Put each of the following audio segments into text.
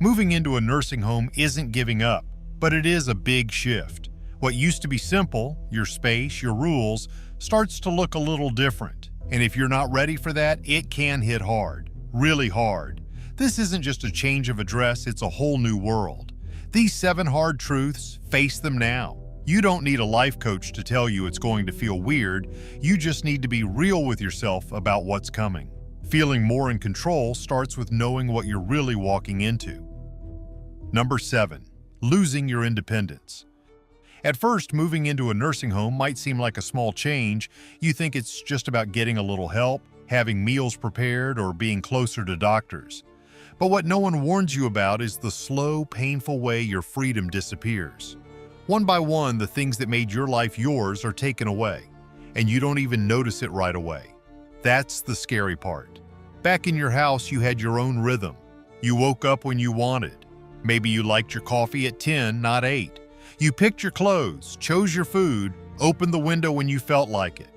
Moving into a nursing home isn't giving up, but it is a big shift. What used to be simple, your space, your rules, starts to look a little different. And if you're not ready for that, it can hit hard, really hard. This isn't just a change of address, it's a whole new world. These 7 hard truths, face them now. You don't need a life coach to tell you it's going to feel weird, you just need to be real with yourself about what's coming. Feeling more in control starts with knowing what you're really walking into. Number 7. Losing your independence. At first, moving into a nursing home might seem like a small change. You think it's just about getting a little help, having meals prepared, or being closer to doctors. But what no one warns you about is the slow, painful way your freedom disappears. One by one, the things that made your life yours are taken away, and you don't even notice it right away. That's the scary part. Back in your house, you had your own rhythm. You woke up when you wanted. Maybe you liked your coffee at 10, not 8. You picked your clothes, chose your food, opened the window when you felt like it.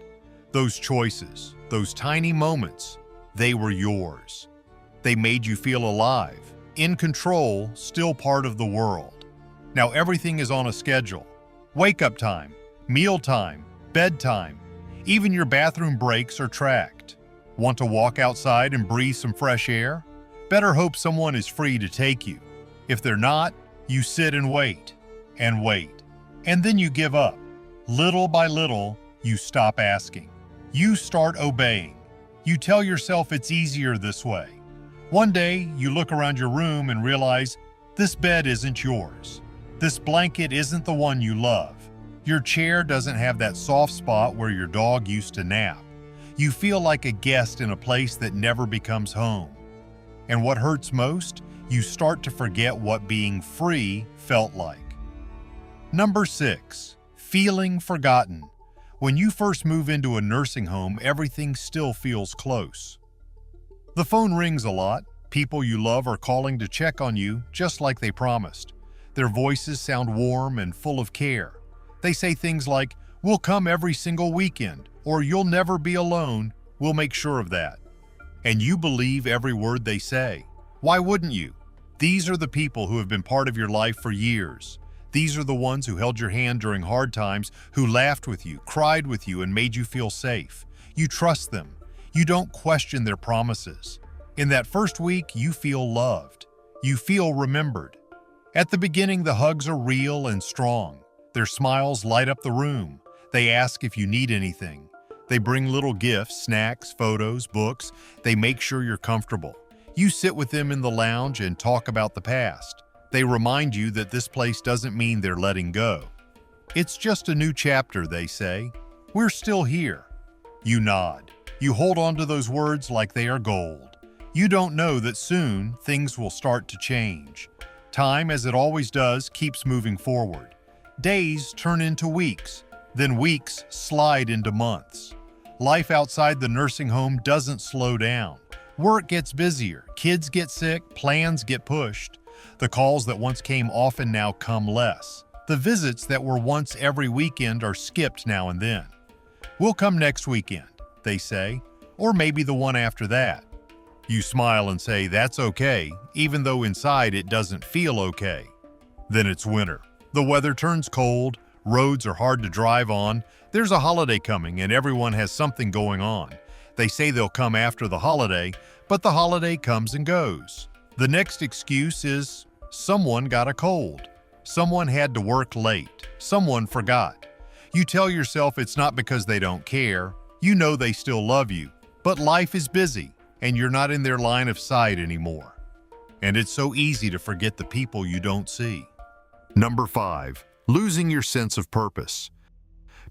Those choices, those tiny moments, they were yours. They made you feel alive, in control, still part of the world. Now everything is on a schedule. Wake-up time, meal time, bedtime, even your bathroom breaks are tracked. Want to walk outside and breathe some fresh air? Better hope someone is free to take you. If they're not, you sit and wait. And then you give up. Little by little, you stop asking. You start obeying. You tell yourself it's easier this way. One day, you look around your room and realize this bed isn't yours. This blanket isn't the one you love. Your chair doesn't have that soft spot where your dog used to nap. You feel like a guest in a place that never becomes home. And what hurts most? You start to forget what being free felt like. Number 6. Feeling forgotten. When you first move into a nursing home, everything still feels close. The phone rings a lot. People you love are calling to check on you, just like they promised. Their voices sound warm and full of care. They say things like, "We'll come every single weekend," or "You'll never be alone, we'll make sure of that." And you believe every word they say. Why wouldn't you? These are the people who have been part of your life for years. These are the ones who held your hand during hard times, who laughed with you, cried with you, and made you feel safe. You trust them. You don't question their promises. In that first week, you feel loved. You feel remembered. At the beginning, the hugs are real and strong. Their smiles light up the room. They ask if you need anything. They bring little gifts, snacks, photos, books. They make sure you're comfortable. You sit with them in the lounge and talk about the past. They remind you that this place doesn't mean they're letting go. It's just a new chapter, they say. We're still here. You nod. You hold on to those words like they are gold. You don't know that soon things will start to change. Time, as it always does, keeps moving forward. Days turn into weeks, then weeks slide into months. Life outside the nursing home doesn't slow down. Work gets busier, kids get sick, plans get pushed. The calls that once came often now come less. The visits that were once every weekend are skipped now and then. "We'll come next weekend," they say, or maybe the one after that. You smile and say that's okay, even though inside it doesn't feel okay. Then it's winter. The weather turns cold, roads are hard to drive on, there's a holiday coming and everyone has something going on. They say they'll come after the holiday, but the holiday comes and goes. The next excuse is someone got a cold. Someone had to work late. Someone forgot. You tell yourself it's not because they don't care. You know they still love you. But life is busy, and you're not in their line of sight anymore. And it's so easy to forget the people you don't see. Number 5. Losing your sense of purpose.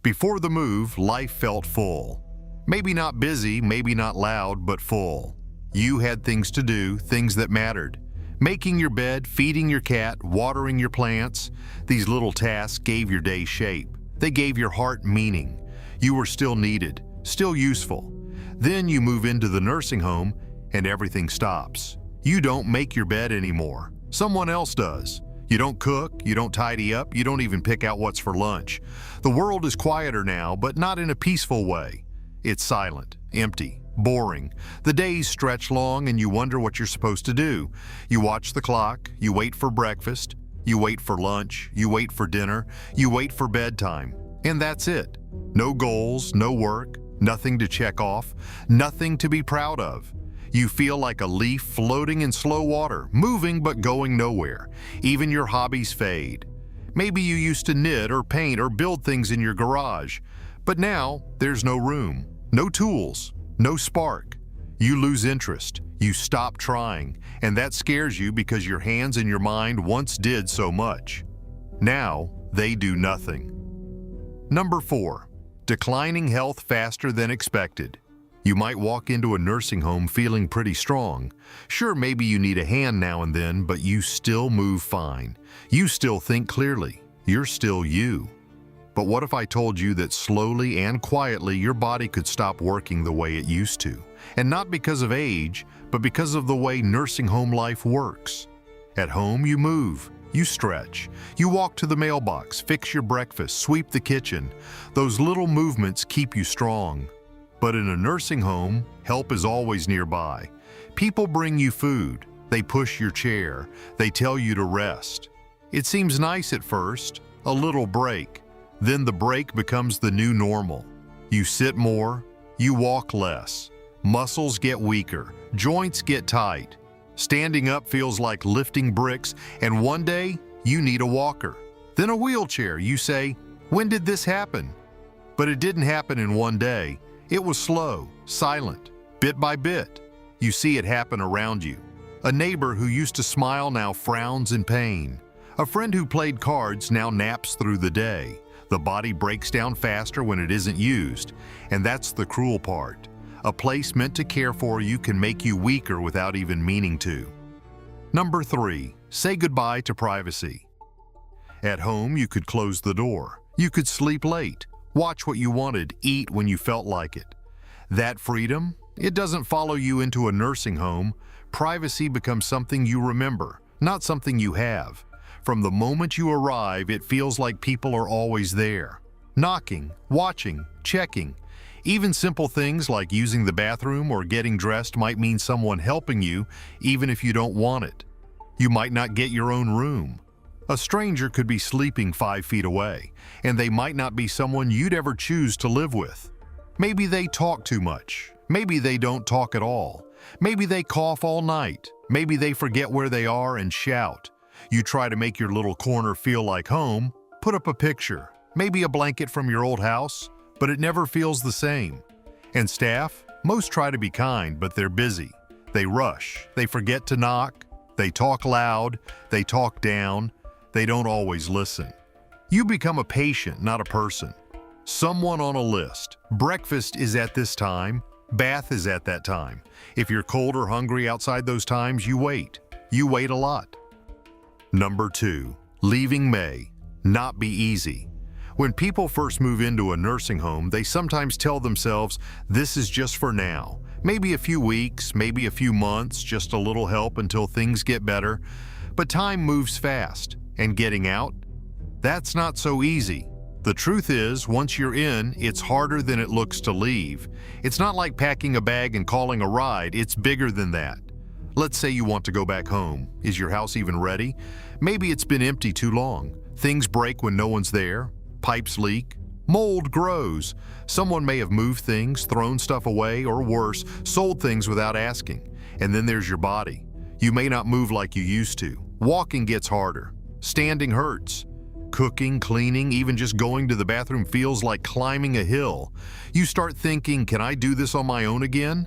Before the move, life felt full. Maybe not busy, maybe not loud, but full. You had things to do, things that mattered. Making your bed, feeding your cat, watering your plants. These little tasks gave your day shape. They gave your heart meaning. You were still needed, still useful. Then you move into the nursing home and everything stops. You don't make your bed anymore. Someone else does. You don't cook, you don't tidy up, you don't even pick out what's for lunch. The world is quieter now, but not in a peaceful way. It's silent, empty, Boring. The days stretch long and you wonder what you're supposed to do. You watch the clock, you wait for breakfast, you wait for lunch, you wait for dinner, you wait for bedtime. And that's it. No goals, no work, nothing to check off, nothing to be proud of. You feel like a leaf floating in slow water, moving but going nowhere. Even your hobbies fade. Maybe you used to knit or paint or build things in your garage, but now there's no room, no tools, no spark. You lose interest, you stop trying, and that scares you because your hands and your mind once did so much. Now they do nothing. Number 4, declining health faster than expected. You might walk into a nursing home feeling pretty strong. Sure, maybe you need a hand now and then, but you still move fine. You still think clearly. You're still you. But what if I told you that slowly and quietly your body could stop working the way it used to? And not because of age, but because of the way nursing home life works. At home, you move, you stretch, you walk to the mailbox, fix your breakfast, sweep the kitchen. Those little movements keep you strong. But in a nursing home, help is always nearby. People bring you food, they push your chair, they tell you to rest. It seems nice at first, a little break. Then the break becomes the new normal. You sit more, you walk less. Muscles get weaker, joints get tight. Standing up feels like lifting bricks, and one day you need a walker. Then a wheelchair. You say, "When did this happen?" But it didn't happen in one day. It was slow, silent, bit by bit. You see it happen around you. A neighbor who used to smile now frowns in pain. A friend who played cards now naps through the day. The body breaks down faster when it isn't used, and that's the cruel part. A place meant to care for you can make you weaker without even meaning to. Number 3, say goodbye to privacy. At home, you could close the door. You could sleep late, watch what you wanted, eat when you felt like it. That freedom, it doesn't follow you into a nursing home. Privacy becomes something you remember, not something you have. From the moment you arrive, it feels like people are always there. Knocking, watching, checking. Even simple things like using the bathroom or getting dressed might mean someone helping you, even if you don't want it. You might not get your own room. A stranger could be sleeping 5 feet away, and they might not be someone you'd ever choose to live with. Maybe they talk too much. Maybe they don't talk at all. Maybe they cough all night. Maybe they forget where they are and shout. You try to make your little corner feel like home, put up a picture, maybe a blanket from your old house, but it never feels the same. And staff, most try to be kind, but they're busy. They rush, they forget to knock, they talk loud, they talk down, they don't always listen. You become a patient, not a person. Someone on a list. Breakfast is at this time, bath is at that time. If you're cold or hungry outside those times, you wait. You wait a lot. Number 2, leaving may not be easy. When people first move into a nursing home, they sometimes tell themselves, this is just for now. Maybe a few weeks, maybe a few months, just a little help until things get better. But time moves fast, and getting out? That's not so easy. The truth is, once you're in, it's harder than it looks to leave. It's not like packing a bag and calling a ride, it's bigger than that. Let's say you want to go back home. Is your house even ready? Maybe it's been empty too long. Things break when no one's there. Pipes leak. Mold grows. Someone may have moved things, thrown stuff away, or worse, sold things without asking. And then there's your body. You may not move like you used to. Walking gets harder. Standing hurts. Cooking, cleaning, even just going to the bathroom feels like climbing a hill. You start thinking, can I do this on my own again?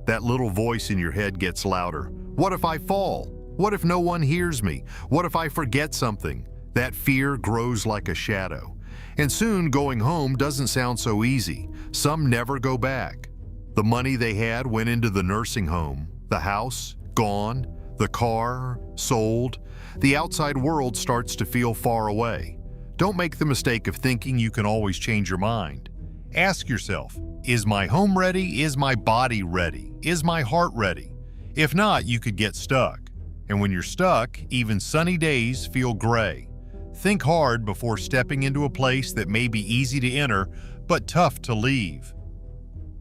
That little voice in your head gets louder. What if I fall? What if no one hears me? What if I forget something? That fear grows like a shadow. And soon going home doesn't sound so easy. Some never go back. The money they had went into the nursing home. The house, gone. The car, sold. The outside world starts to feel far away. Don't make the mistake of thinking you can always change your mind. Ask yourself, is my home ready? Is my body ready? Is my heart ready? If not, you could get stuck. And when you're stuck, even sunny days feel gray. Think hard before stepping into a place that may be easy to enter, but tough to leave.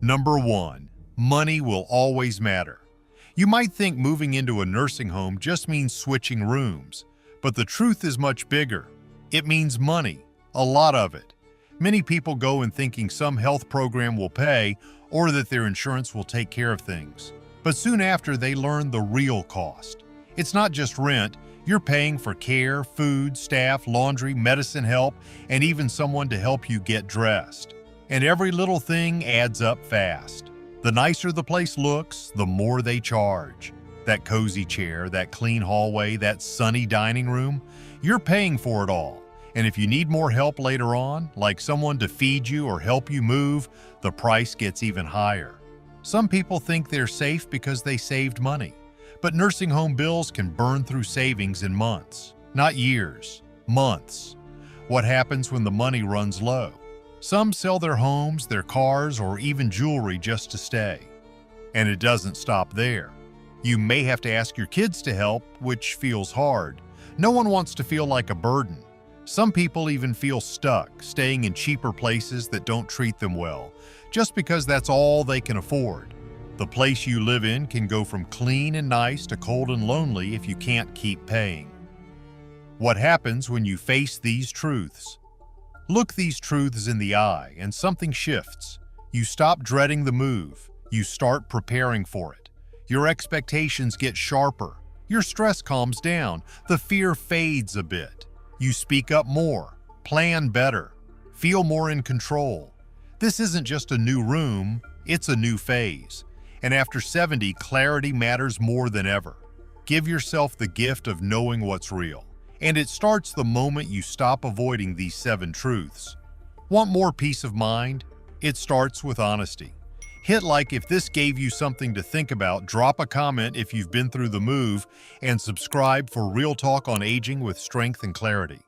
Number 1, Money will always matter. You might think moving into a nursing home just means switching rooms, but the truth is much bigger. It means money, a lot of it. Many people go in thinking some health program will pay or that their insurance will take care of things. But soon after, they learn the real cost. It's not just rent. You're paying for care, food, staff, laundry, medicine help, and even someone to help you get dressed. And every little thing adds up fast. The nicer the place looks, the more they charge. That cozy chair, that clean hallway, that sunny dining room, you're paying for it all. And if you need more help later on, like someone to feed you or help you move, the price gets even higher. Some people think they're safe because they saved money. But nursing home bills can burn through savings in months, not years, months. What happens when the money runs low? Some sell their homes, their cars, or even jewelry just to stay. And it doesn't stop there. You may have to ask your kids to help, which feels hard. No one wants to feel like a burden. Some people even feel stuck, staying in cheaper places that don't treat them well, just because that's all they can afford. The place you live in can go from clean and nice to cold and lonely if you can't keep paying. What happens when you face these truths? Look these truths in the eye and something shifts. You stop dreading the move. You start preparing for it. Your expectations get sharper. Your stress calms down. The fear fades a bit. You speak up more, plan better, feel more in control. This isn't just a new room, it's a new phase. And after 70, clarity matters more than ever. Give yourself the gift of knowing what's real. And it starts the moment you stop avoiding these 7 truths. Want more peace of mind? It starts with honesty. Hit like if this gave you something to think about, drop a comment if you've been through the move, and subscribe for real talk on aging with strength and clarity.